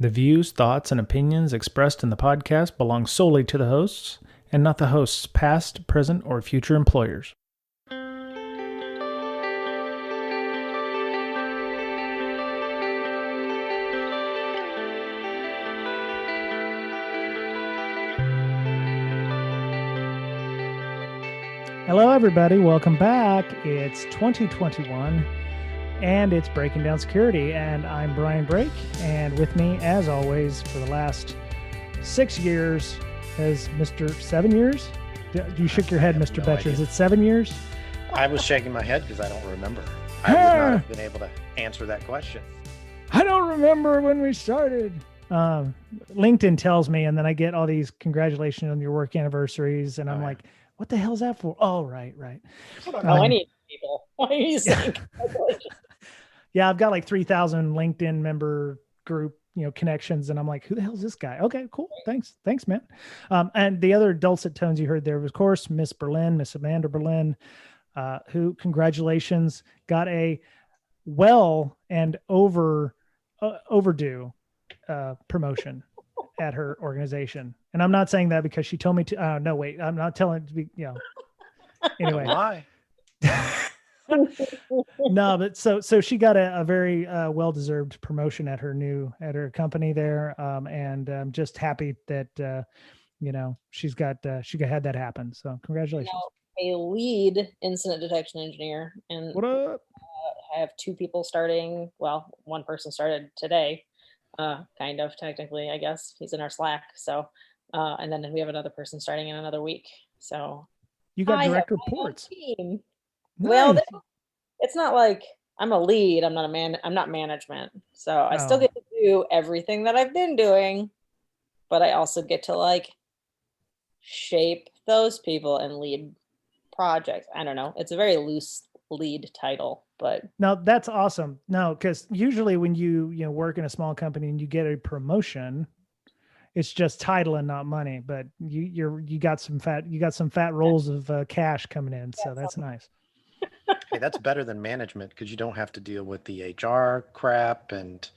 The views, thoughts, and opinions expressed in the podcast belong solely to the hosts and not the host's past, present, or future employers. Hello, everybody. Welcome back. It's 2021. And it's Breaking Down Security, and I'm Brian Brake, and with me, as always, for the last 6 years, has Mr. 7 years? You shook your head, Mr. Betcher. Is it 7 years? I was shaking my head because I don't remember. I would not have been able to answer that question. I don't remember when we started. LinkedIn tells me, and then I get all these congratulations on your work anniversaries, and I'm like, what the hell's that for? Oh, right. I don't know any people. Why are you saying congratulations? Yeah, I've got like 3,000 LinkedIn member group, connections. And I'm like, who the hell is this guy? Okay, cool. Thanks, man. And the other dulcet tones you heard there was, of course, Miss Amanda Berlin, who, congratulations, got a well and overdue promotion at her organization. And I'm not saying that because she told me to, no, wait, I'm not telling it to be, anyway. Why? No, but so she got a very well-deserved promotion at her company there, and I'm just happy that she had that happen. So congratulations. A lead incident detection engineer, and what up? I have two people starting. Well, one person started today, kind of technically, I guess. He's in our Slack. So, and then we have another person starting in another week. So you got direct reports. Nice. Well, it's not like I'm a lead. I'm not management. So I still get to do everything that I've been doing, but I also get to shape those people and lead projects. I don't know. It's a very loose lead title, but no, that's awesome. No, because usually when you work in a small company and you get a promotion, it's just title and not money. But you got some fat rolls of cash coming in, so that's nice. Hey, that's better than management because you don't have to deal with the HR crap and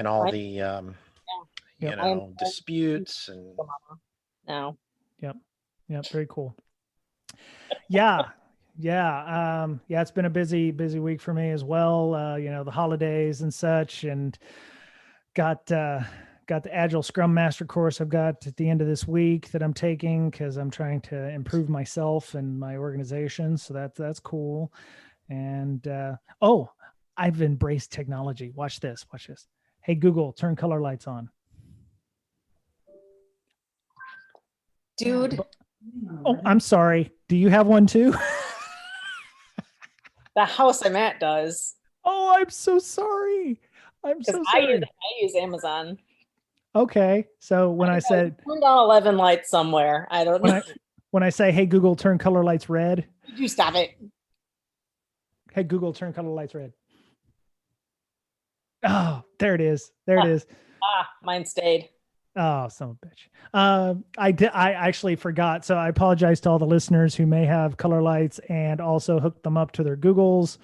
all the disputes and. No. Yep. Very cool. Yeah. It's been a busy week for me as well. The holidays and such, and got the Agile Scrum Master course I've got at the end of this week that I'm taking because I'm trying to improve myself and my organization. So that's cool. And I've embraced technology. Watch this. Hey, Google, turn color lights on. Dude. Oh, I'm sorry. Do you have one too? The house I'm at does. Oh, I'm so sorry. I use Amazon. Okay. So when I said turned on 11 lights somewhere, I don't know. When I say, hey, Google, turn color lights red. Did you stop it? Hey, Google, turn color lights red. Oh, there it is. There it is. Mine stayed. Oh, son of a bitch. I actually forgot. So I apologize to all the listeners who may have color lights and also hooked them up to their Googles.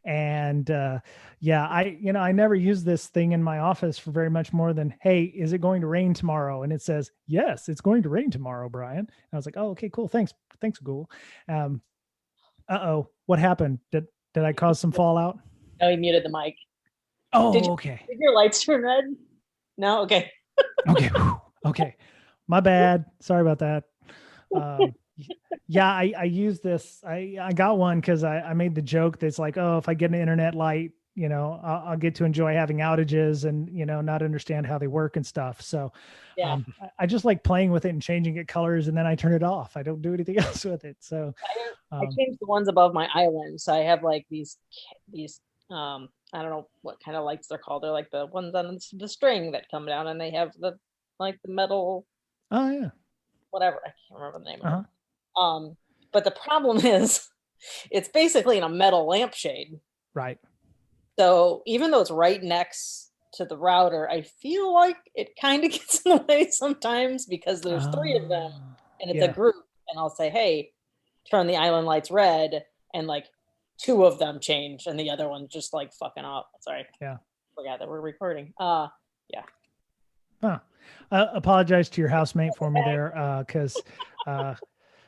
And I never use this thing in my office for very much more than, hey, is it going to rain tomorrow? And it says, yes, it's going to rain tomorrow, Brian. And I was like, oh, okay, cool. Thanks, Google. What happened? Did I cause some fallout? No, he muted the mic. Oh, okay. Did your lights turn red? No? Okay. Okay. My bad. Sorry about that. I use this. I got one because I made the joke that's like, oh, if I get an internet light, I'll get to enjoy having outages and, not understand how they work and stuff. So I just like playing with it and changing it colors, and then I turn it off. I don't do anything else with it. So I changed the ones above my island. So I have like these I don't know what kind of lights they're called. They're like the ones on the string that come down, and they have the metal. Oh yeah. Whatever. I can't remember the name of it. But the problem is it's basically in a metal lampshade. Right. So even though it's right next to the router, I feel like it kind of gets in the way sometimes because there's three of them and it's a group, and I'll say, hey, turn the island lights red, and two of them change and the other one just fucking up. Sorry. Yeah. Forgot that we're recording. Yeah. Huh. Apologize to your housemate for me there, because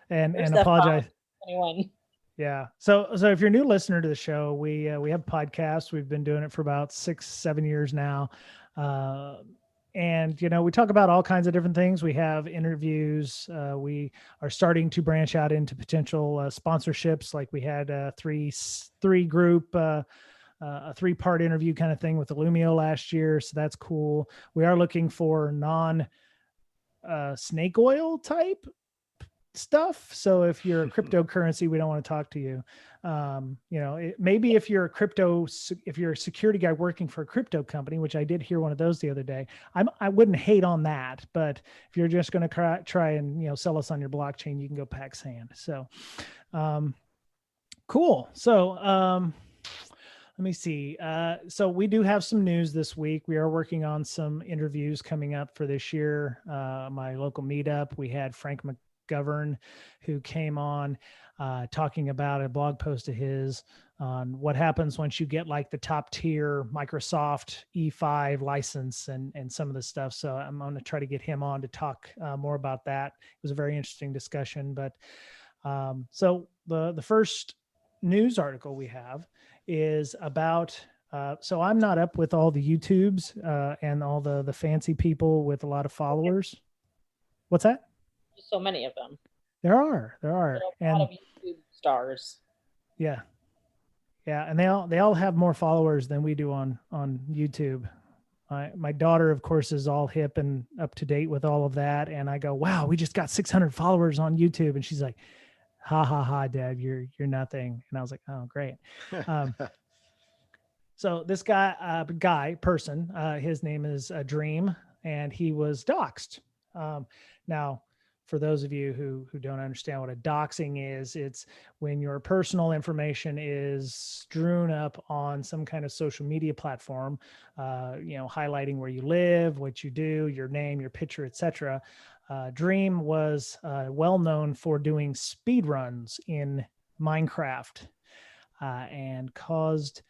and apologize. Anyone. Yeah. So if you're a new listener to the show, we have podcasts. We've been doing it for about 6-7 years now. And, we talk about all kinds of different things. We have interviews. We are starting to branch out into potential sponsorships. Like we had a three group, a 3-part interview kind of thing with Illumio last year. So that's cool. We are looking for snake oil type stuff. So if you're a cryptocurrency, we don't want to talk to you. Maybe if you're a security guy working for a crypto company, which I did hear one of those the other day, I wouldn't hate on that. But if you're just going to try and, sell us on your blockchain, you can go pack sand. So, cool. So, let me see. So we do have some news this week. We are working on some interviews coming up for this year. My local meetup, we had Frank McGovern, who came on talking about a blog post of his on what happens once you get like the top tier Microsoft E5 license and some of the stuff. So I'm going to try to get him on to talk more about that. It was a very interesting discussion. But so the first news article we have is about so I'm not up with all the YouTubes and all the fancy people with a lot of followers. What's that? So many of them. There are a lot of YouTube stars. Yeah, and they all have more followers than we do on YouTube. My daughter, of course, is all hip and up to date with all of that, and I go, wow, we just got 600 followers on YouTube, and she's like, ha ha ha, Dad, you're nothing. And I was like, oh, great. So this person, his name is Dream, and he was doxxed. Now, for those of you who don't understand what a doxing is, it's when your personal information is strewn up on some kind of social media platform, highlighting where you live, what you do, your name, your picture, etc. Dream was well known for doing speed runs in Minecraft and caused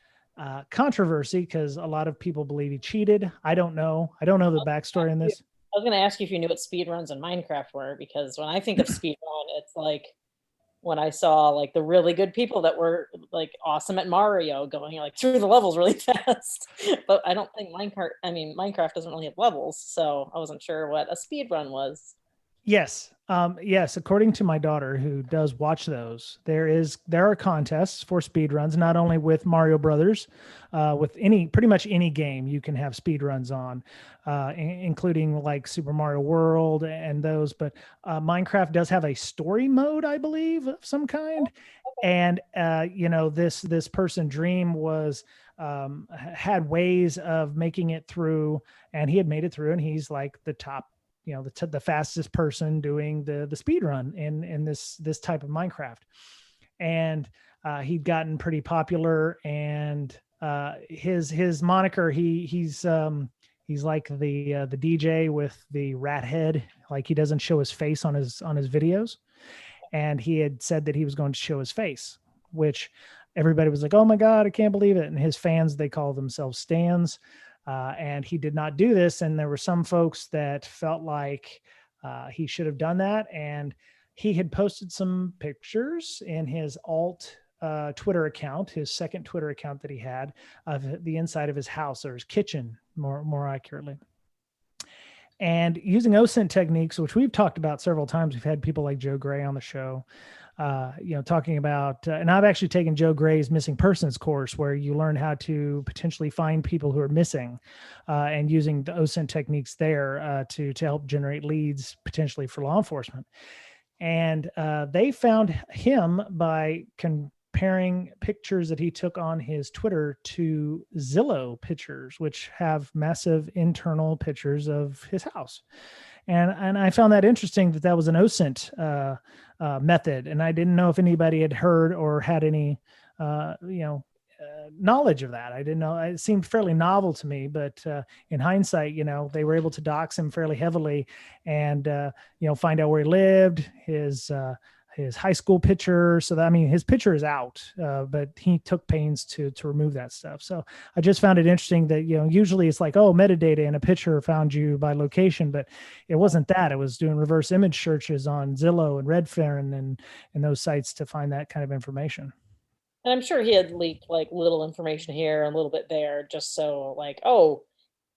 controversy because a lot of people believe he cheated. I don't know the backstory in this. I was going to ask you if you knew what speedruns in Minecraft were, because when I think of speedrun, it's like when I saw like the really good people that were like awesome at Mario going like through the levels really fast. But I don't think Minecraft doesn't really have levels, so I wasn't sure what a speedrun was. Yes. Yes. According to my daughter, who does watch those, there are contests for speed runs, not only with Mario Brothers, with pretty much any game you can have speed runs on, including like Super Mario World and those. But Minecraft does have a story mode, I believe, of some kind. And this person Dream had ways of making it through, and he had made it through, and he's like the top, the fastest person doing the speed run in this type of Minecraft. And he'd gotten pretty popular, and his moniker, he's like the DJ with the rat head, like he doesn't show his face on his videos. And he had said that he was going to show his face, which everybody was like, oh my God, I can't believe it. And his fans, they call themselves stans. And he did not do this. And there were some folks that felt like he should have done that. And he had posted some pictures in his Twitter account, his second Twitter account that he had, of the inside of his house, or his kitchen, more accurately. And using Osint techniques, which we've talked about several times. We've had people like Joe Gray on the show, talking about, and I've actually taken Joe Gray's missing persons course, where you learn how to potentially find people who are missing, and using the Osint techniques there to help generate leads potentially for law enforcement. And they found him by comparing pictures that he took on his Twitter to Zillow pictures, which have massive internal pictures of his house. And I found that interesting that was an Osint method. And I didn't know if anybody had heard or had any, knowledge of that. I didn't know. It seemed fairly novel to me, but in hindsight, they were able to dox him fairly heavily and, find out where he lived, his his high school picture. So that, I mean, his picture is out, but he took pains to remove that stuff. So I just found it interesting that, usually it's like, oh, metadata and a picture found you by location, but it wasn't that. It was doing reverse image searches on Zillow and Redfin and those sites to find that kind of information. And I'm sure he had leaked like little information here and a little bit there, just so like, oh,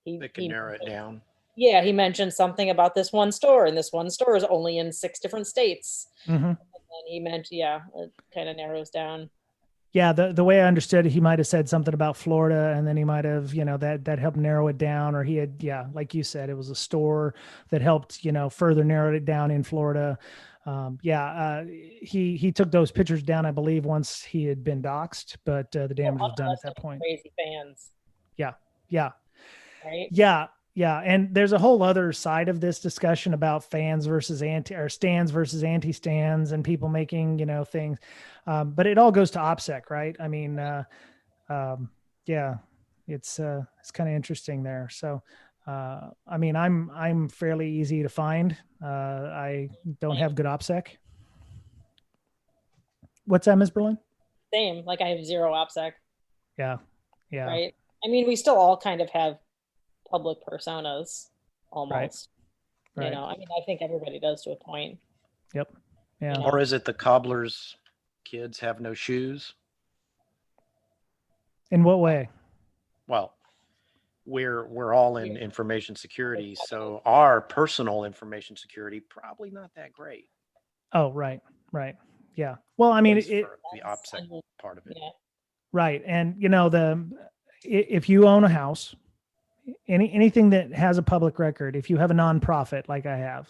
They can narrow it down. Yeah, he mentioned something about this one store, and this one store is only in 6 different states. Mm-hmm. And he meant, it kind of narrows down. Yeah, the way I understood it, he might have said something about Florida, and then he might have, that helped narrow it down, or he had, like you said, it was a store that helped, further narrow it down in Florida. He took those pictures down, I believe, once he had been doxxed, but the damage was done at that point. Crazy fans. Yeah. Right. Yeah. And there's a whole other side of this discussion about fans versus stands versus anti-stands and people making, things. But it all goes to OPSEC, right? I mean, it's kind of interesting there. So, I mean, I'm fairly easy to find. I don't have good OPSEC. What's that, Ms. Berlin? Same. Like I have 0 OPSEC. Yeah. Right. I mean, we still all kind of have public personas almost. Right. I mean, I think everybody does to a point. Yep. Yeah. Or is it the cobbler's kids have no shoes? In what way? Well, we're all in information security, so our personal information security probably not that great. Oh, right. Yeah. Well, I mean, the OPSEC part of it. Yeah. Right. And if you own a house, anything that has a public record, if you have a nonprofit like I have,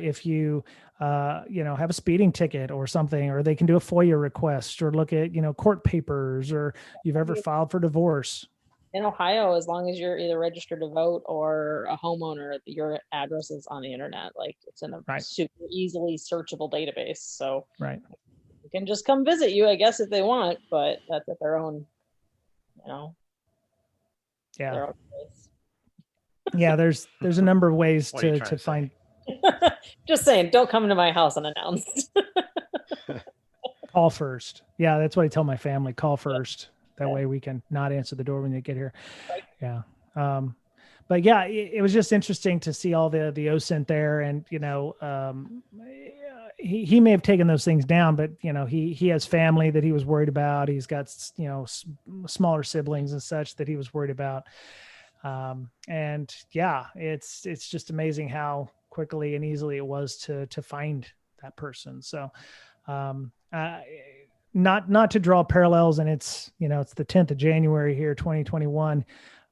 if you have a speeding ticket or something, or they can do a FOIA request or look at court papers, or you've ever filed for divorce. In Ohio, as long as you're either registered to vote or a homeowner, your address is on the internet. Like it's in a super easily searchable database. So you can just come visit you, I guess, if they want, but that's at their own, Yeah. Yeah. There's a number of ways to find. Just saying, don't come to my house unannounced. Call first. Yeah. That's what I tell my family. Call first. That way we can not answer the door when they get here. Right. Yeah. But yeah, it was just interesting to see all the Osint there, and, he may have taken those things down, but he has family that he was worried about. He's got, smaller siblings and such that he was worried about. And yeah, it's just amazing how quickly and easily it was to find that person. So, not to draw parallels, and it's the 10th of January here, 2021.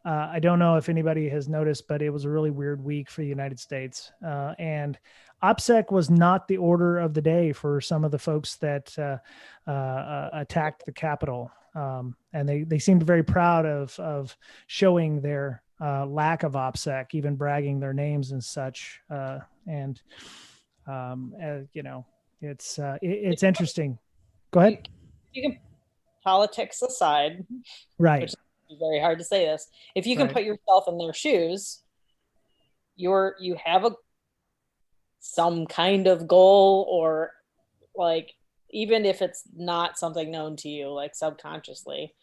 I don't know if anybody has noticed, but it was a really weird week for the United States. And OPSEC was not the order of the day for some of the folks that attacked the Capitol. And they seemed very proud of showing their lack of OPSEC, even bragging their names and such. It's interesting. Go ahead. You can politics aside, right? Which is very hard to say this. If you can put yourself in their shoes, you have some kind of goal, or like, even if it's not something known to you, like subconsciously,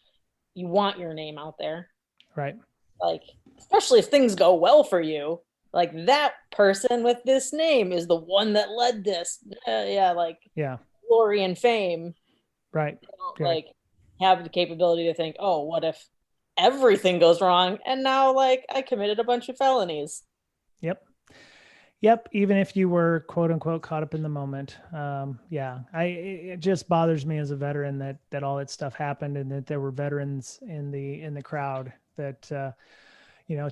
you want your name out there, right? Like, especially if things go well for you, like that person with this name is the one that led this. Glory and fame. Right. Like have the capability to think, oh, what if everything goes wrong? And now like I committed a bunch of felonies. Yep. Even if you were quote unquote caught up in the moment. It just bothers me as a veteran that all that stuff happened, and that there were veterans in the crowd that,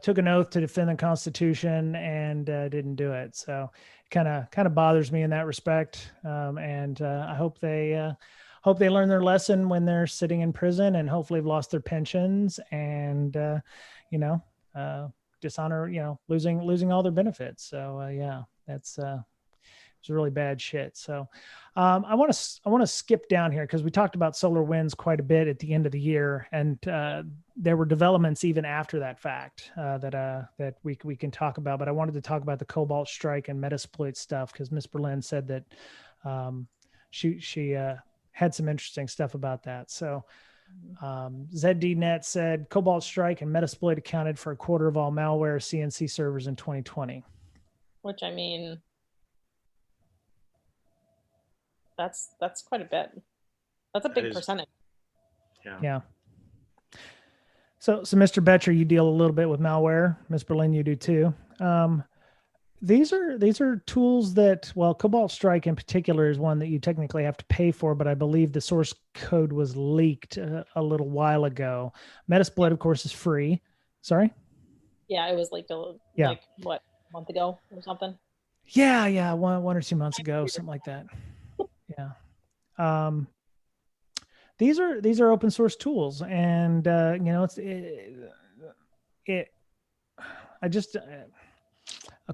took an oath to defend the Constitution and didn't do it. So kind of bothers me in that respect. And I hope they learn their lesson when they're sitting in prison, and hopefully have lost their pensions and, dishonor, losing all their benefits. So that's it's really bad shit. So I want to skip down here because we talked about SolarWinds quite a bit at the end of the year, and there were developments even after that fact that we can talk about. But I wanted to talk about the Cobalt Strike and Metasploit stuff because Ms. Berlin said that she had some interesting stuff about that. So ZDNet said Cobalt Strike and Metasploit accounted for a quarter of all malware CNC servers in 2020. Which, I mean, that's quite a bit. That's a big percentage. Yeah. So Mr. Betcher, you deal a little bit with malware. Ms. Berlin, you do too. These are tools that, well, Cobalt Strike in particular is one that you technically have to pay for, but I believe the source code was leaked a little while ago. Metasploit, of course, is free. Sorry? Yeah, it was leaked like what, a month ago or something? Yeah, one or 2 months ago, something like that. Yeah. These are open source tools, and a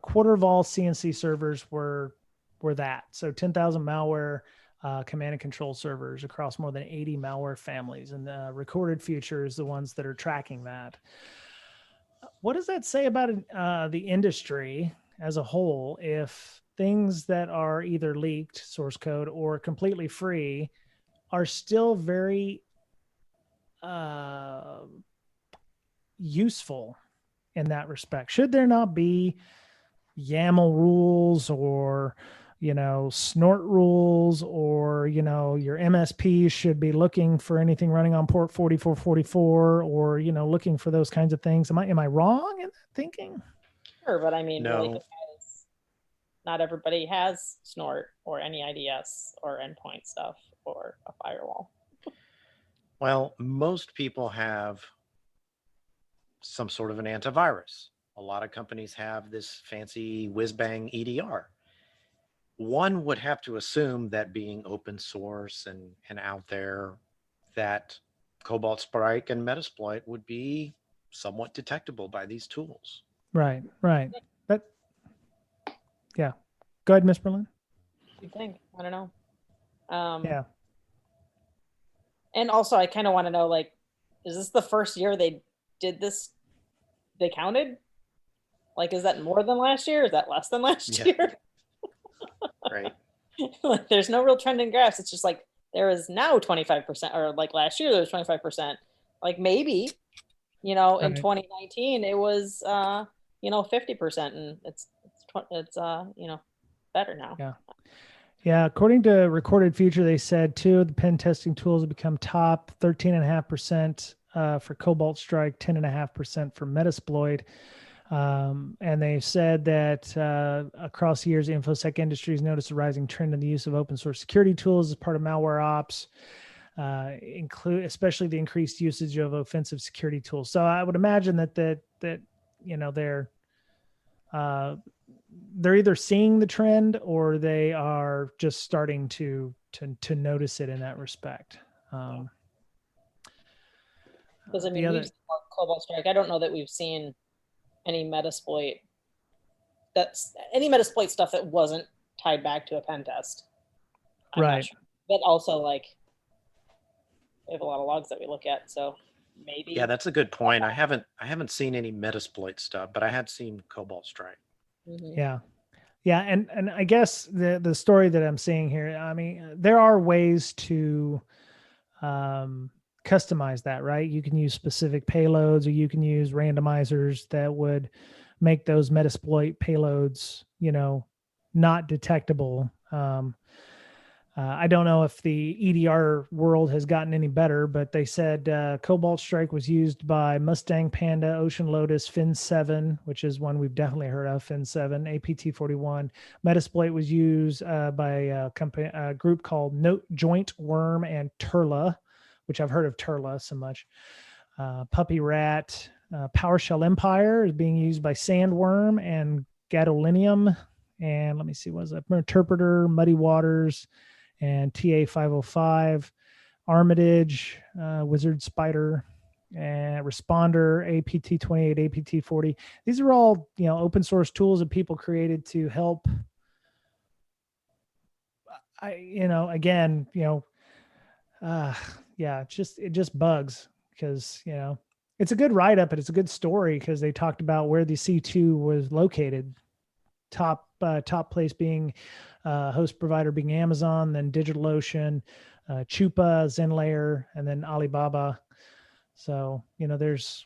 quarter of all CNC servers were that. So 10,000 malware command and control servers across more than 80 malware families, and the Recorded Future is the ones that are tracking that. What does that say about the industry as a whole if things that are either leaked source code or completely free are still very useful in that respect? Should there not be YAML rules or, snort rules, or, your MSP should be looking for anything running on port 4444 or, looking for those kinds of things? Am I wrong in that thinking? Sure, but I mean, No. really, not everybody has snort or any IDS or endpoint stuff or a firewall. Well, most people have some sort of an antivirus. A lot of companies have this fancy whiz-bang EDR. One would have to assume that being open source and out there, that Cobalt Strike and Metasploit would be somewhat detectable by these tools. Right. Yeah. Go ahead, Ms. Berlin. You think? I don't know. Yeah. And also, I kind of want to know, like, is this the first year they did this? They counted? Like, is that more than last year? Is that less than last year? Right. Like, there's no real trend in graphs. It's just like there is now 25%, or like last year there was 25%. Like maybe, in 2019 it was 50%, and it's better now. Yeah. According to Recorded Future, they said two of the pen testing tools have become top, 13.5% for Cobalt Strike, 10.5% for Metasploit. And they said that across the years, the InfoSec industry has noticed a rising trend in the use of open source security tools as part of malware ops, especially the increased usage of offensive security tools. So I would imagine that they're either seeing the trend or they are just starting to notice it in that respect. Because we've seen Cobalt Strike. I don't know that we've seen any Metasploit stuff that wasn't tied back to a pen test. I'm right. Sure. But also, like, we have a lot of logs that we look at, so maybe. Yeah, that's a good point. I haven't seen any Metasploit stuff, but I have seen Cobalt Strike. Mm-hmm. Yeah, and I guess the story that I'm seeing here, I mean, there are ways to customize that, right? You can use specific payloads, or you can use randomizers that would make those Metasploit payloads, not detectable. I don't know if the EDR world has gotten any better, but they said Cobalt Strike was used by Mustang, Panda, Ocean Lotus, Fin7, which is one we've definitely heard of, Fin7, APT41. Metasploit was used by a group called Joint Worm and Turla, which I've heard of Turla so much. Puppy Rat, PowerShell Empire is being used by Sandworm and Gadolinium. And let me see, what is that? Interpreter, Muddy Waters, and TA505, Armitage, Wizard Spider, and Responder, APT28, APT40. These are all, open source tools that people created to help. It just bugs because, it's a good write-up and it's a good story because they talked about where the C2 was located, top top place being host provider being Amazon, then DigitalOcean, Chupa, ZenLayer, and then Alibaba. So, there's,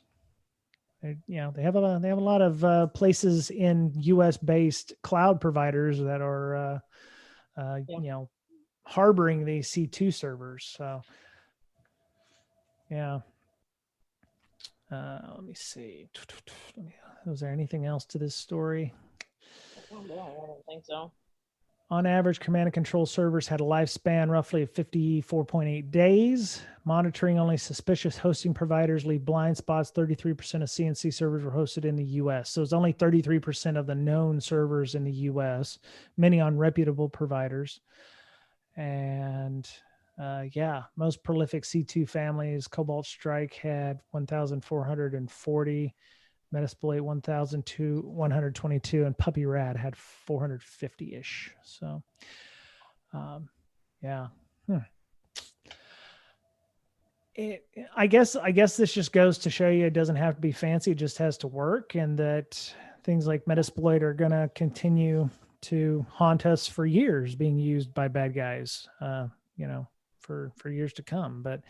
they have a lot of places in US based cloud providers that are, harboring these C2 servers. So, yeah. Let me see. Was there anything else to this story? I don't think so. On average, command and control servers had a lifespan roughly of 54.8 days. Monitoring only suspicious hosting providers leave blind spots. 33% of CNC servers were hosted in the US. So it's only 33% of the known servers in the US, many on reputable providers. And most prolific C2 families, Cobalt Strike had 1,440. Metasploit 1,122, and PuppyRAT had 450-ish. So, I guess this just goes to show you it doesn't have to be fancy; it just has to work, and that things like Metasploit are going to continue to haunt us for years, being used by bad guys, for years to come. But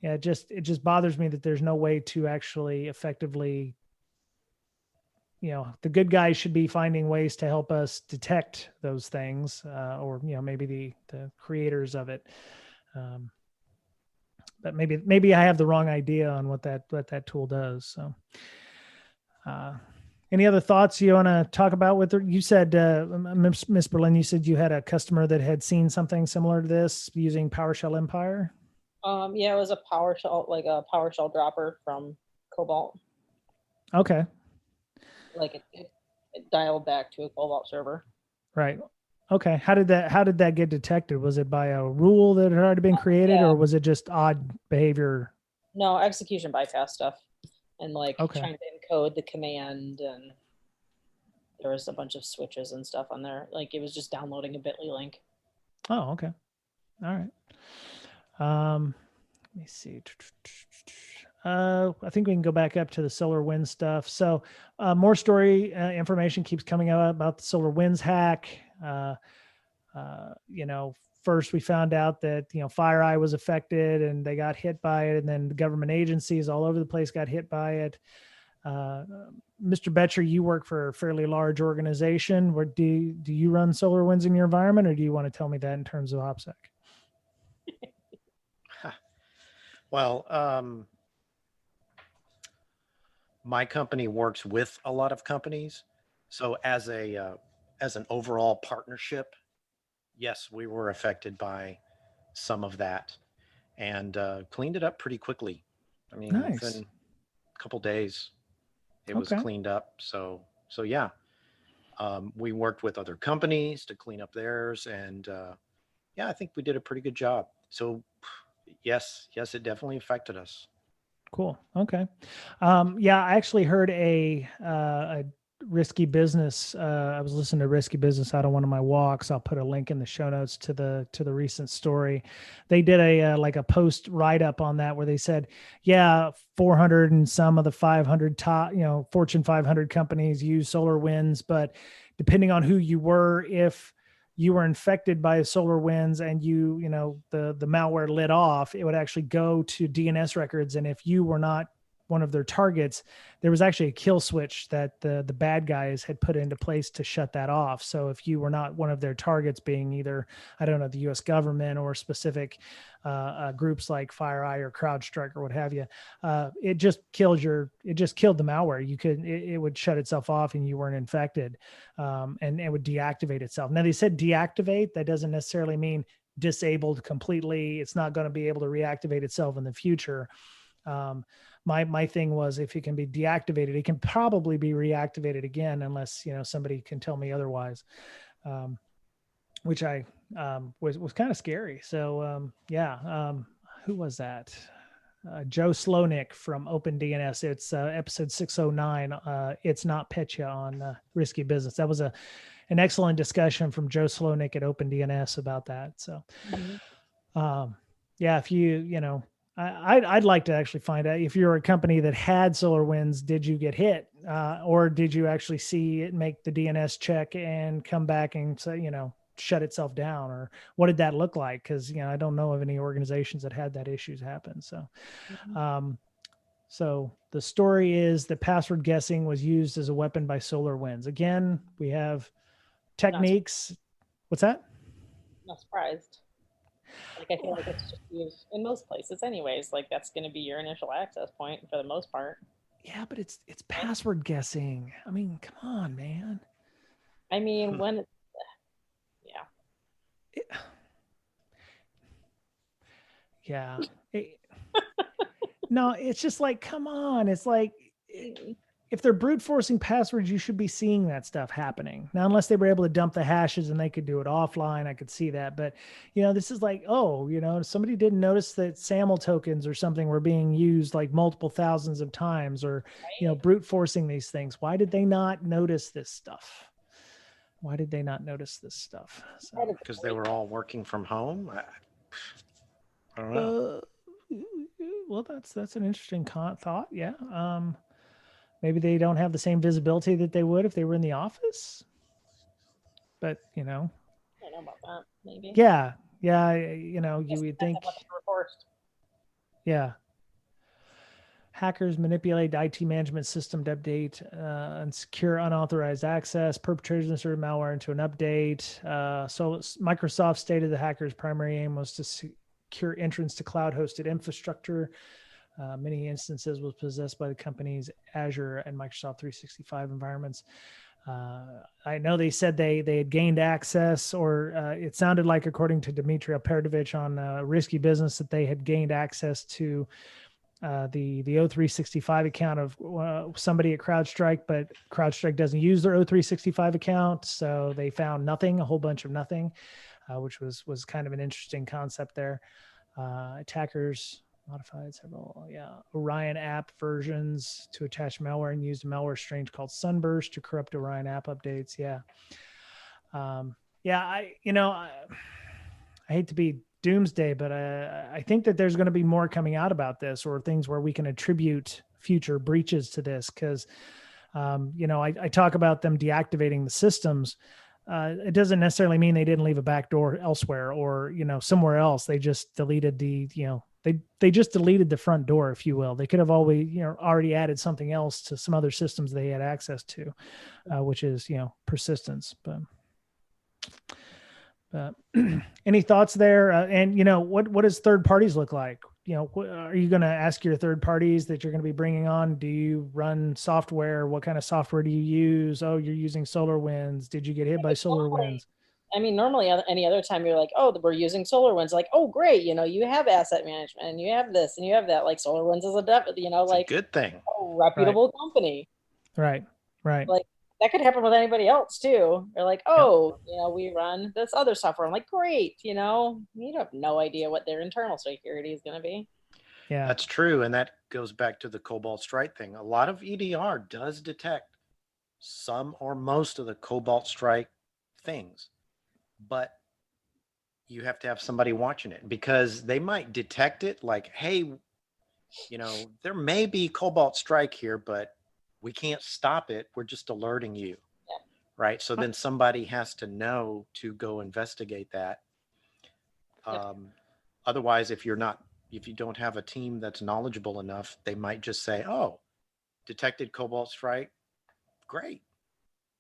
yeah, it just bothers me that there's no way to actually effectively. The good guys should be finding ways to help us detect those things, or, maybe the creators of it. But maybe I have the wrong idea on what that tool does. So, any other thoughts you want to talk about with her? You said, Miss Berlin, you said you had a customer that had seen something similar to this using PowerShell Empire. Yeah, it was a PowerShell dropper from Cobalt. Okay. Like it dialed back to a Cobalt server. Right. Okay. How did that get detected? Was it by a rule that had already been created, or was it just odd behavior? No, execution bypass stuff, and trying to encode the command, and there was a bunch of switches and stuff on there. Like it was just downloading a Bitly link. Oh, okay. All right. Let me see. I think we can go back up to the SolarWinds stuff. So more story information keeps coming out about the SolarWinds hack. First we found out that, FireEye was affected and they got hit by it. And then the government agencies all over the place got hit by it. Mr. Betcher, you work for a fairly large organization. Where do you run SolarWinds in your environment, or do you want to tell me that in terms of OPSEC? Well, my company works with a lot of companies. So as an overall partnership, yes, we were affected by some of that and cleaned it up pretty quickly. I mean, nice. Within a couple days, it was cleaned up. So yeah, we worked with other companies to clean up theirs. And I think we did a pretty good job. So yes, it definitely affected us. Cool. Okay. I actually heard a Risky Business. I was listening to Risky Business out on one of my walks. I'll put a link in the show notes to the recent story. They did a post write up on that where they said, 400 and some of the 500 top, Fortune 500 companies use SolarWinds, but depending on who you were, if you were infected by SolarWinds and the malware lit off, it would actually go to DNS records. And if you were not one of their targets, there was actually a kill switch that the bad guys had put into place to shut that off. So if you were not one of their targets, being either, I don't know, the US government or specific groups like FireEye or CrowdStrike or what have you, it just killed the malware. It would shut itself off and you weren't infected, and it would deactivate itself. Now they said deactivate, that doesn't necessarily mean disabled completely. It's not going to be able to reactivate itself in the future. My thing was, if it can be deactivated, it can probably be reactivated again, unless, somebody can tell me otherwise, which I was kind of scary. So who was that? Joe Slonick from OpenDNS. It's episode 609. It's not Petya on Risky Business. That was an excellent discussion from Joe Slonick at OpenDNS about that. So, if you I'd like to actually find out if you're a company that had SolarWinds, did you get hit? Or did you actually see it make the DNS check and come back and say, shut itself down, or what did that look like? Cause I don't know of any organizations that had that issues happen. So, so the story is that password guessing was used as a weapon by SolarWinds. Again, we have techniques. What's that? Not surprised. Like, I feel like it's just used in most places anyways. Like, that's going to be your initial access point for the most part. Yeah, but it's password guessing. I mean, come on, man. I mean, when yeah. No, it's just like, come on. It's like, if they're brute forcing passwords, you should be seeing that stuff happening. Now, unless they were able to dump the hashes and they could do it offline, I could see that. But, this is like, somebody didn't notice that SAML tokens or something were being used like multiple thousands of times, or, brute forcing these things. Why did they not notice this stuff? Why did they not notice this stuff? So, because they were all working from home. I don't know. Well, that's an interesting thought. Yeah. Maybe they don't have the same visibility that they would if they were in the office. But, I don't know about that. Maybe. Yeah. Yeah. You would think. Yeah. Hackers manipulate IT management system to update and secure unauthorized access. Perpetrators inserted malware into an update. So Microsoft stated the hackers' primary aim was to secure entrance to cloud-hosted infrastructure. Many instances was possessed by the company's Azure and Microsoft 365 environments. I know they said they had gained access, or it sounded like, according to Dmitry Alperdovich on Risky Business, that they had gained access to the O365 account of somebody at CrowdStrike, but CrowdStrike doesn't use their O365 account. So they found nothing, a whole bunch of nothing, which was kind of an interesting concept there. Attackers modified several Orion app versions to attach malware and used a malware strain called Sunburst to corrupt Orion app updates. I hate to be doomsday, but I think that there's going to be more coming out about this, or things where we can attribute future breaches to this. Cause I talk about them deactivating the systems. It doesn't necessarily mean they didn't leave a back door elsewhere, or, somewhere else. They just deleted they just deleted the front door, if you will. They could have always, already added something else to some other systems they had access to, which is, persistence. But any thoughts there? And what does third parties look like? Are you going to ask your third parties that you're going to be bringing on? Do you run software? What kind of software do you use? Oh, you're using SolarWinds. Did you get hit by SolarWinds? I mean, normally any other time you're like, oh, we're using SolarWinds. Like, oh, great. You have asset management and you have this and you have that. Like, SolarWinds is a good thing. A reputable company. Right. Like, that could happen with anybody else too. They're like, oh, we run this other software. I'm like, great. You have no idea what their internal security is going to be. Yeah, that's true. And that goes back to the Cobalt Strike thing. A lot of EDR does detect some or most of the Cobalt Strike things, but you have to have somebody watching it, because they might detect it like, hey, there may be Cobalt Strike here, but we can't stop it. We're just alerting you. Yeah. Right. So then somebody has to know to go investigate that. Otherwise, if you don't have a team that's knowledgeable enough, they might just say, oh, detected Cobalt Strike. Great.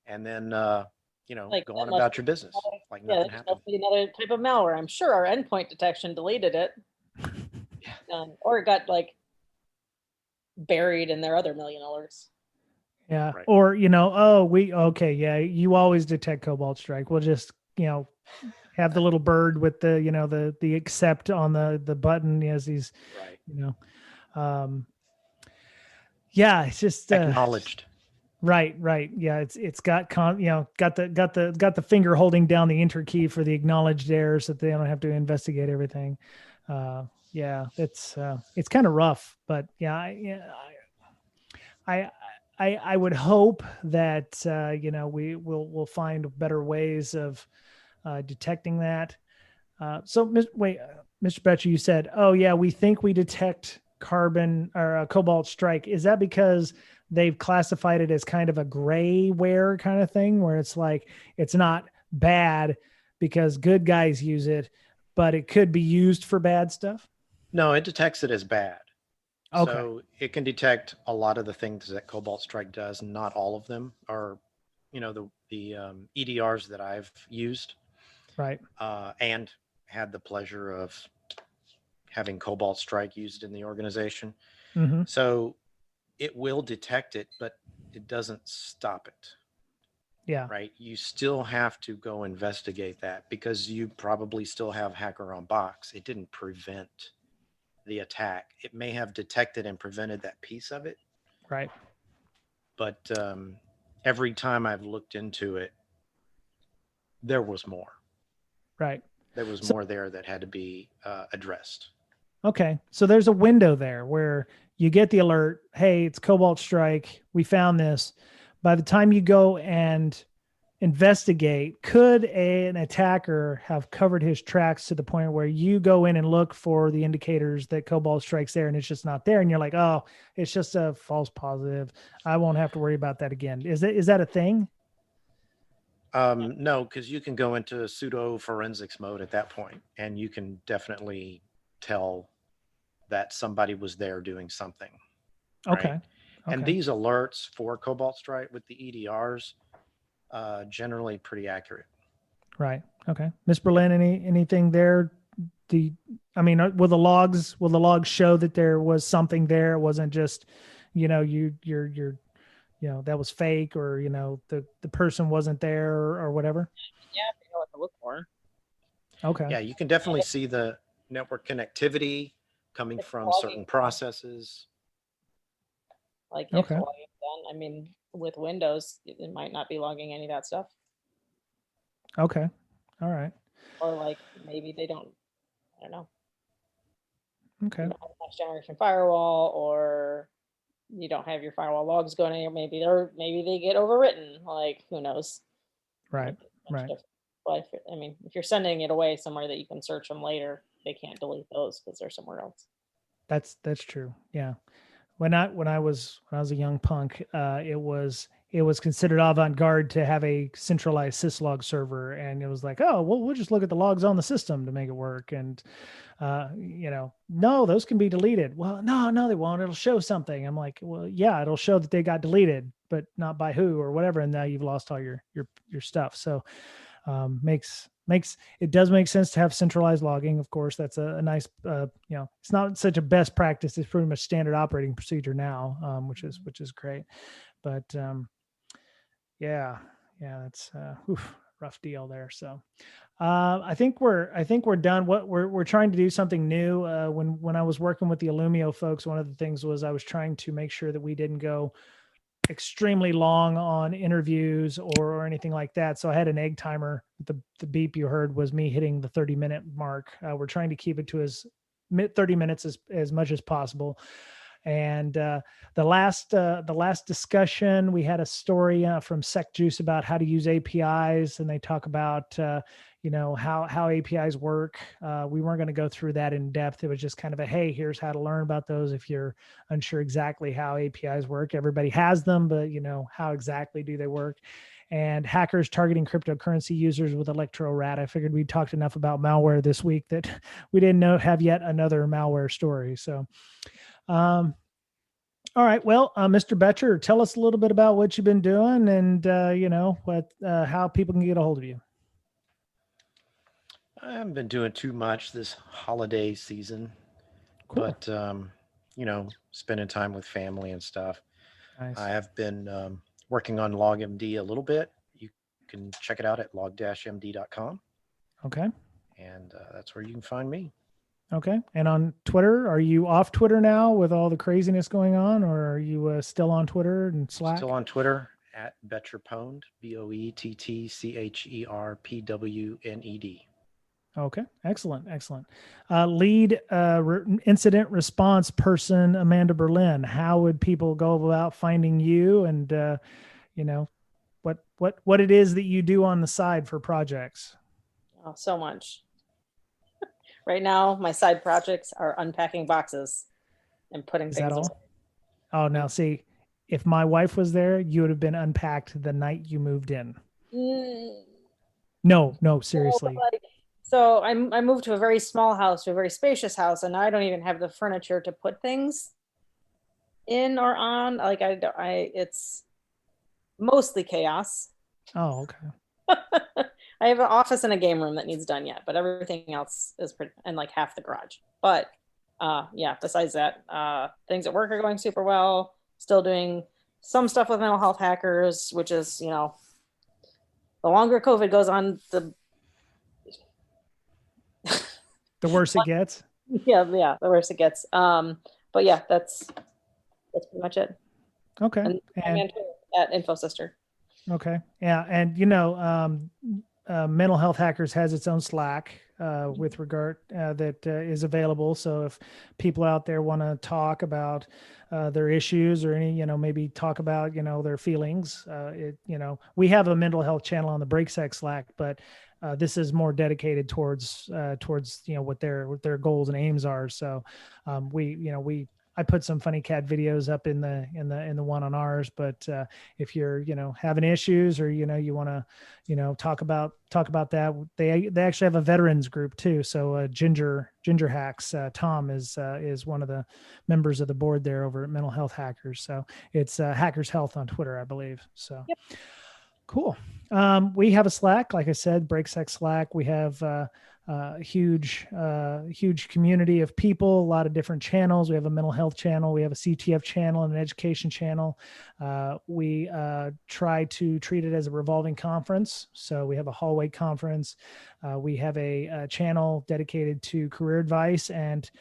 And then, go on about your business. Like nothing happened. Must be another type of malware. I'm sure our endpoint detection deleted it. Or it got buried in their other $1 million. Yeah. Right. Or, you always detect Cobalt Strike. We'll just, have the little bird with the, the accept on the button as he's, it's just acknowledged. Right. Yeah. It's got got the finger holding down the enter key for the acknowledged errors, so that they don't have to investigate everything. It's kind of rough, but I would hope that, we'll find better ways of detecting that. So Mr. Betcher, you said, oh yeah, we think we detect carbon or a Cobalt Strike. Is that because they've classified it as kind of a grayware kind of thing where it's like, it's not bad because good guys use it, but it could be used for bad stuff? No, it detects it as bad. Okay. So it can detect a lot of the things that Cobalt Strike does, and not all of them are, the EDRs that I've used. Right. And had the pleasure of having Cobalt Strike used in the organization. Mm-hmm. So it will detect it, but it doesn't stop it. Yeah. Right. You still have to go investigate that because you probably still have hacker on box. It didn't prevent the attack. It may have detected and prevented that piece of it. Right. But every time I've looked into it, there was more. Right. There was more there that had to be addressed. Okay. So there's a window there where you get the alert. Hey, it's Cobalt Strike. We found this. By the time you go and investigate, could an attacker have covered his tracks to the point where you go in and look for the indicators that Cobalt Strike's there and it's just not there? And you're like, oh, it's just a false positive. I won't have to worry about that again. Is that a thing? No, because you can go into pseudo forensics mode at that point, and you can definitely tell that somebody was there doing something. Okay. Right? And these alerts for Cobalt Strike with the EDRs, generally pretty accurate. Right. Okay. Ms. Berlin, anything there? Will the logs show that there was something there? It wasn't just, you're that was fake, or, the person wasn't there, or whatever. Yeah, you know what to look for. Okay. Yeah, you can definitely see the network connectivity coming from certain processes. Like if logging done, with Windows, it might not be logging any of that stuff. Okay. All right. Or like maybe they don't, I don't know. Okay. You don't have a next generation firewall, or you don't have your firewall logs going anywhere. Maybe they get overwritten. Like, who knows? Right. Right. But if you're sending it away somewhere that you can search them later, they can't delete those because they're somewhere else. That's true. Yeah. When I was a young punk, it was considered avant-garde to have a centralized syslog server, and it was like, oh, well, we'll just look at the logs on the system to make it work. And no, those can be deleted. Well, no, they won't. It'll show something. I'm like, well, yeah, it'll show that they got deleted, but not by who or whatever. And now you've lost all your stuff. So it does make sense to have centralized logging. Of course, that's a nice, it's not such a best practice. It's pretty much standard operating procedure now, which is great. But yeah, that's rough deal there. So I think we're done. What we're trying to do something new. When I was working with the Illumio folks, one of the things was I was trying to make sure that we didn't go extremely long on interviews or anything like that. So I had an egg timer. The beep you heard was me hitting the 30-minute mark. We're trying to keep it to 30 minutes as much as possible. And the last discussion, we had a story from SecJuice about how to use APIs, and they talk about how APIs work. We weren't going to go through that in depth. It was just kind of a, hey, here's how to learn about those if you're unsure exactly how APIs work. Everybody has them, but how exactly do they work? And hackers targeting cryptocurrency users with ElectroRAT. I figured we talked enough about malware this week that we didn't have yet another malware story. So all right. Well, Mr. Betcher, tell us a little bit about what you've been doing and, how people can get a hold of you. I haven't been doing too much this holiday season, Cool. but, spending time with family and stuff. Nice. I have been working on LogMD a little bit. You can check it out at log-md.com. Okay. And that's where you can find me. Okay. And on Twitter, are you off Twitter now with all the craziness going on, or are you still on Twitter and Slack? Still on Twitter at Betcherpwned, BOETTCHERPWNED. Okay. Excellent. Lead incident response person, Amanda Berlin. How would people go about finding you, and what it is that you do on the side for projects? Oh, so much. Right now, my side projects are unpacking boxes and putting Is things that all? away. Oh, now see, if my wife was there, you would have been unpacked the night you moved in. Mm, No, no, but seriously. so I moved to a very small house, to a very spacious house, and I don't even have the furniture to put things in or on. Like it's mostly chaos. Oh, okay. I have an office and a game room that needs done yet, but everything else is pretty, and like half the garage. But yeah, besides that, things at work are going super well. Still doing some stuff with mental health hackers, which is, the longer COVID goes on, The worse it gets. yeah, the worse it gets. But yeah, that's pretty much it. Okay. And I'm And at InfoSister. okay. Yeah. And Mental Health Hackers has its own Slack with regard that is available. So if people out there want to talk about their issues or any, maybe talk about, their feelings, we have a mental health channel on the Brakesec Slack, but this is more dedicated towards what their goals and aims are. So I put some funny cat videos up in the one on ours, but if you're having issues or you want to talk about that, they actually have a veterans group too. So Ginger Hacks, Tom is one of the members of the board there over at Mental Health Hackers. So it's Hackers Health on Twitter, I believe. So yep. Cool. We have a Slack, like I said, Brakesec Slack. We have huge community of people, a lot of different channels. We have a mental health channel. We have a CTF channel and an education channel. We try to treat it as a revolving conference. So we have a hallway conference. We have a channel dedicated to career advice and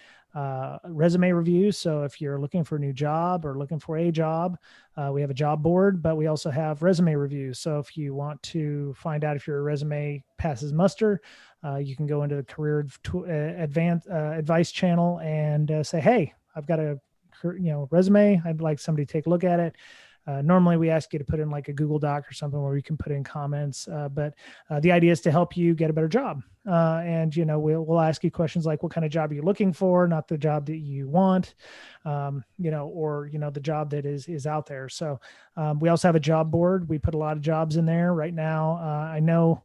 resume reviews. So if you're looking for a new job or looking for a job, we have a job board, but we also have resume reviews. So if you want to find out if your resume passes muster, you can go into the career advice channel and say, hey, I've got a resume. I'd like somebody to take a look at it. Normally we ask you to put in like a Google Doc or something where you can put in comments, but the idea is to help you get a better job. And, we'll ask you questions like what kind of job are you looking for, not the job that you want, or, the job that is out there. So we also have a job board. We put a lot of jobs in there right now. I know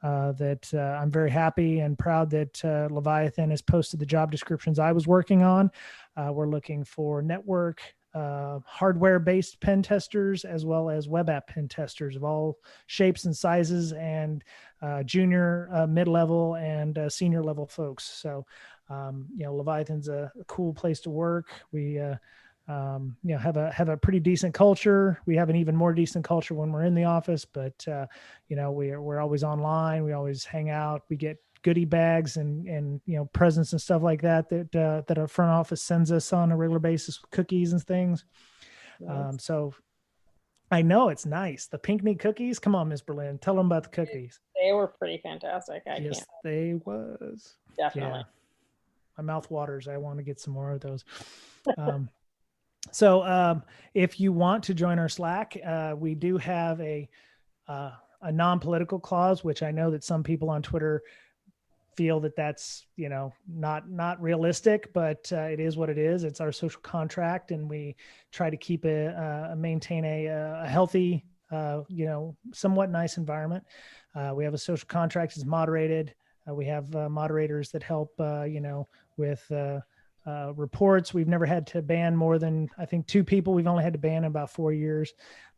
that I'm very happy and proud that Leviathan has posted the job descriptions I was working on. We're looking for network, hardware-based pen testers, as well as web app pen testers of all shapes and sizes, and junior, mid-level, and senior level folks. So, Leviathan's a cool place to work. We, have a pretty decent culture. We have an even more decent culture when we're in the office, but we're always online. We always hang out. We get goodie bags and presents and stuff like that our front office sends us on a regular basis with cookies and things. Nice. So I know it's nice. The Pinkney cookies. Come on, Miss Berlin, tell them about the cookies. They were pretty fantastic. Yes, they was. Definitely. Yeah. My mouth waters. I want to get some more of those. So if you want to join our Slack, we do have a non-political clause, which I know that some people on Twitter feel that that's, not realistic, but it is what it is. It's our social contract, and we try to keep maintain a healthy, somewhat nice environment. We have a social contract that's moderated. We have moderators that help, with reports. We've never had to ban more than, I think, 2 people. We've only had to ban in about 4 years.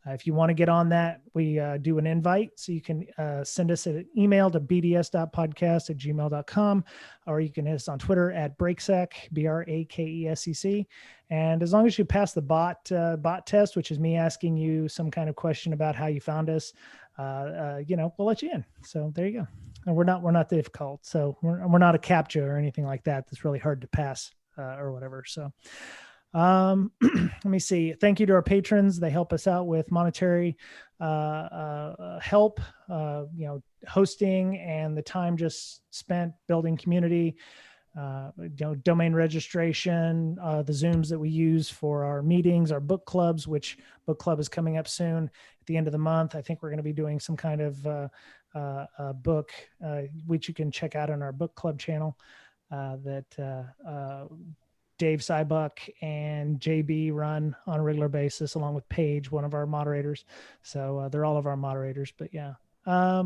If you want to get on that, we do an invite. So you can send us an email to bds.podcast@gmail.com, or you can hit us on Twitter at Brakesec, BRAKESEC. And as long as you pass the bot test, which is me asking you some kind of question about how you found us, we'll let you in. So there you go. And we're not difficult. So we're not a CAPTCHA or anything like that. That's really hard to pass or whatever. So let me see. Thank you to our patrons. They help us out with monetary help, hosting, and the time just spent building community, domain registration, the Zooms that we use for our meetings, our book clubs, which book club is coming up soon at the end of the month. I think we're going to be doing some kind of book, which you can check out on our book club channel. that Dave Sybuck and JB run on a regular basis, along with Paige, one of our moderators. So they're all of our moderators. But yeah, let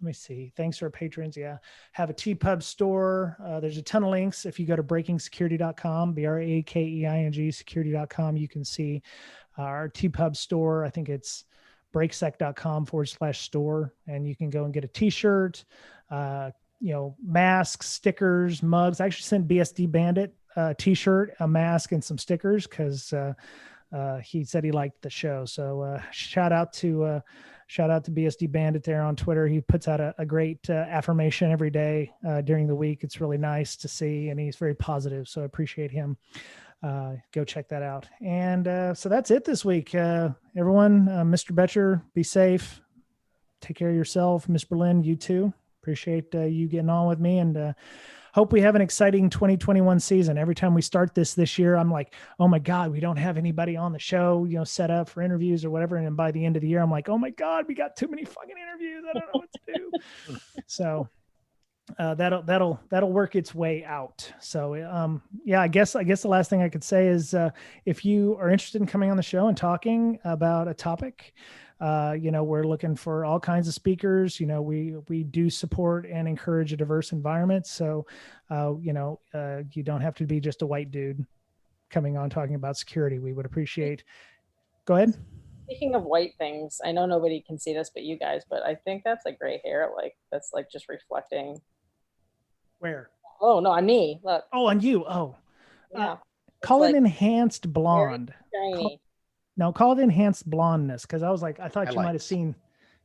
me see. Thanks to our patrons. Yeah, have a TPub store. There's a ton of links. If you go to breakingsecurity.com, BRAKEING security.com, you can see our TPub store. I think it's brakesec.com/store, and you can go and get a t-shirt, masks, stickers, mugs. I actually sent BSD Bandit a t-shirt, a mask, and some stickers because he said he liked the show. So shout out to BSD Bandit there on Twitter. He puts out a great affirmation every day during the week. It's really nice to see, and he's very positive. So I appreciate him. Go check that out. And so that's it this week. Everyone, Mr. Betcher, be safe. Take care of yourself. Miss Berlin, you too. Appreciate you getting on with me, and hope we have an exciting 2021 season. Every time we start this year, I'm like, oh my God, we don't have anybody on the show, set up for interviews or whatever. And then by the end of the year, I'm like, oh my God, we got too many fucking interviews. I don't know what to do. So that'll work its way out. So I guess the last thing I could say is if you are interested in coming on the show and talking about a topic, we're looking for all kinds of speakers. We do support and encourage a diverse environment. So, you don't have to be just a white dude coming on talking about security. We would appreciate. Go ahead. Speaking of white things, I know nobody can see this but you guys, but I think that's a gray hair. Like that's like just reflecting. Where? Oh no, on me. Look. Oh, on you. Oh, yeah. Call it enhanced blonde. Shiny. Call it enhanced blondness, because I was like, I thought highlights. You might have seen,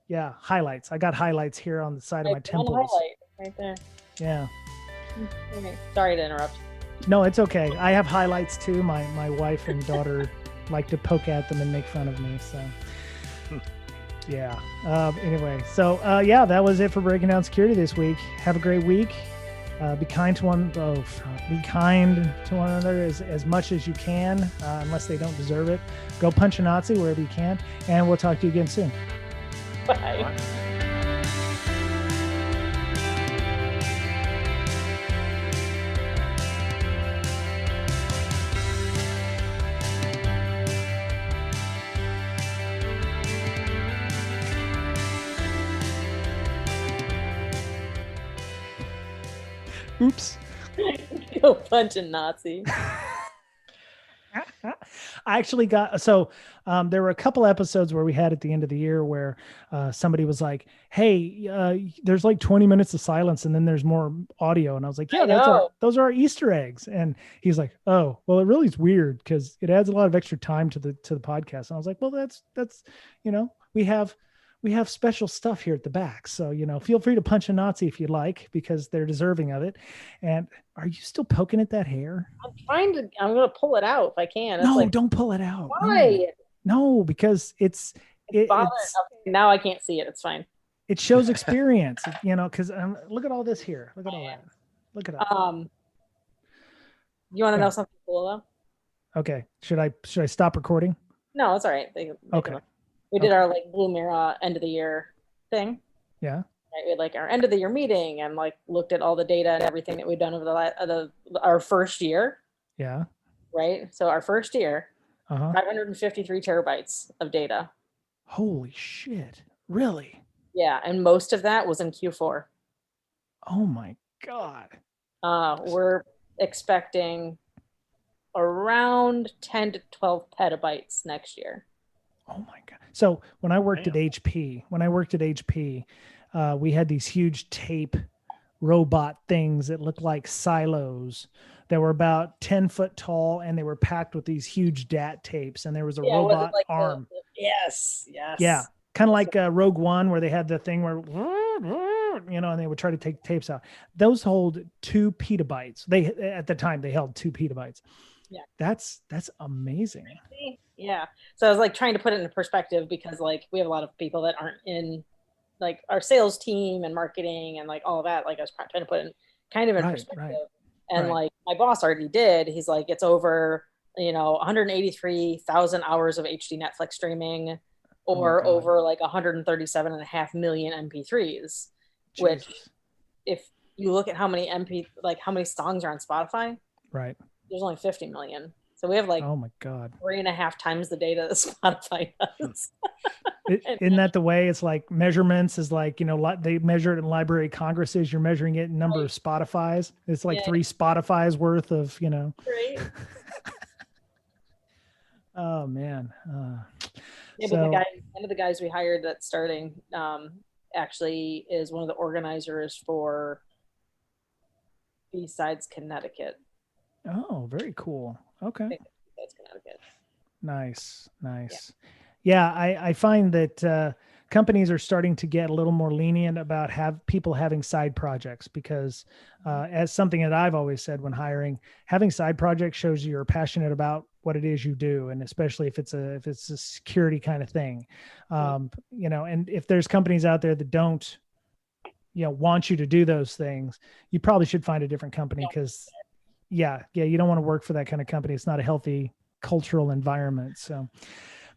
highlights. I got highlights here on the side of my temples. Highlight right there. Yeah. Okay. Sorry to interrupt. No, it's okay. I have highlights too. My wife and daughter like to poke at them and make fun of me. So, yeah. Anyway, so that was it for Breaking Down Security this week. Have a great week. Be kind to one another as much as you can, unless they don't deserve it. Go punch a Nazi wherever you can, and we'll talk to you again soon. Bye. Oops. Go punch a Nazi. I actually got, there were a couple episodes where we had at the end of the year where somebody was like, hey, there's like 20 minutes of silence and then there's more audio. And I was like, those are our Easter eggs. And he's like, oh, well, it really is weird because it adds a lot of extra time to the podcast. And I was like, well, that's, we have special stuff here at the back. So, feel free to punch a Nazi if you like, because they're deserving of it. And are you still poking at that hair? I'm going to pull it out if I can. No, don't pull it out. Why? No, because it's okay, now I can't see it. It's fine. It shows experience, because look at all this here. Look at all that. Look at it. You want to know something cool though? Okay. Should I stop recording? No, it's all right. Okay. We did our Blue Mirror end of the year thing. Yeah. Right? We had our end of the year meeting and looked at all the data and everything that we've done over our first year. Yeah. Right. So our first year, 553 terabytes of data. Holy shit. Really? Yeah. And most of that was in Q4. Oh my God. We're expecting around 10 to 12 petabytes next year. Oh my God. So when I worked at HP, we had these huge tape robot things that looked like silos that were about 10 foot tall, and they were packed with these huge DAT tapes, and there was a robot arm. Yes. Yeah. Kind of like Rogue One, where they had the thing where, and they would try to take tapes out. Those hold 2 petabytes. At the time they held 2 petabytes. Yeah. That's amazing. Yeah. So I was trying to put it into perspective, because we have a lot of people that aren't in our sales team and marketing and all of that. I was trying to put it in perspective. Right. And my boss already did. He's it's over, 183,000 hours of HD Netflix streaming, or over 137.5 million MP3s, which if you look at how many how many songs are on Spotify. Right. There's only 50 million. So we have like, oh my God, 3.5 times the data that Spotify does. Isn't that the way? It's like measurements is like, they measure it in Library of Congresses. You're measuring it in number of Spotifys. It's like 3 Spotifys worth of, Right. Oh man. But one of the guys we hired that's starting actually is one of the organizers for B-Sides Connecticut. Oh, very cool. Okay. That's Connecticut. Nice. Yeah, I find that companies are starting to get a little more lenient about people having side projects because as something that I've always said when hiring, having side projects shows you're passionate about what it is you do, and especially if it's a security kind of thing, and if there's companies out there that don't want you to do those things, you probably should find a different company because you don't want to work for that kind of company. It's not a healthy cultural environment. So,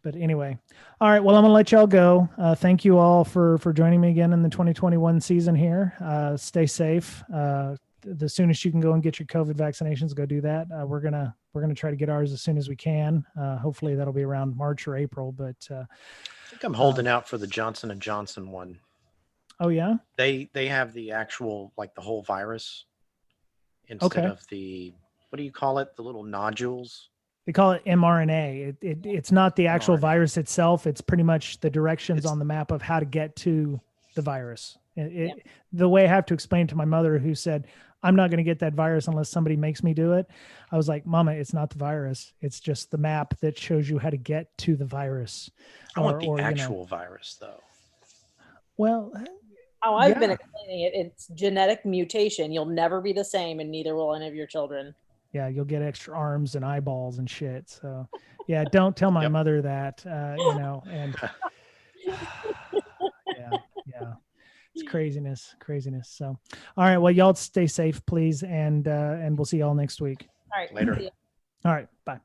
but anyway, all right. Well, I'm going to let y'all go. Thank you all for joining me again in the 2021 season here. Stay safe. The soonest you can go and get your COVID vaccinations, go do that. We're gonna try to get ours as soon as we can. Hopefully that'll be around March or April. But I think I'm holding out for the Johnson & Johnson one. Oh yeah, they have the actual the whole virus instead of the, what do you call it? The little nodules. They call it mRNA. It's not the actual virus itself. It's pretty much the directions on the map of how to get to the virus. The way I have to explain to my mother, who said, I'm not going to get that virus unless somebody makes me do it. I was like, Mama, it's not the virus. It's just the map that shows you how to get to the virus. I want the actual virus though. Well, how I've been explaining it, it's genetic mutation. You'll never be the same, and neither will any of your children. Yeah, you'll get extra arms and eyeballs and shit. So yeah, don't tell my mother that, and yeah. It's craziness. So, all right. Well, y'all stay safe, please. And we'll see y'all next week. All right. Later. All right. Bye.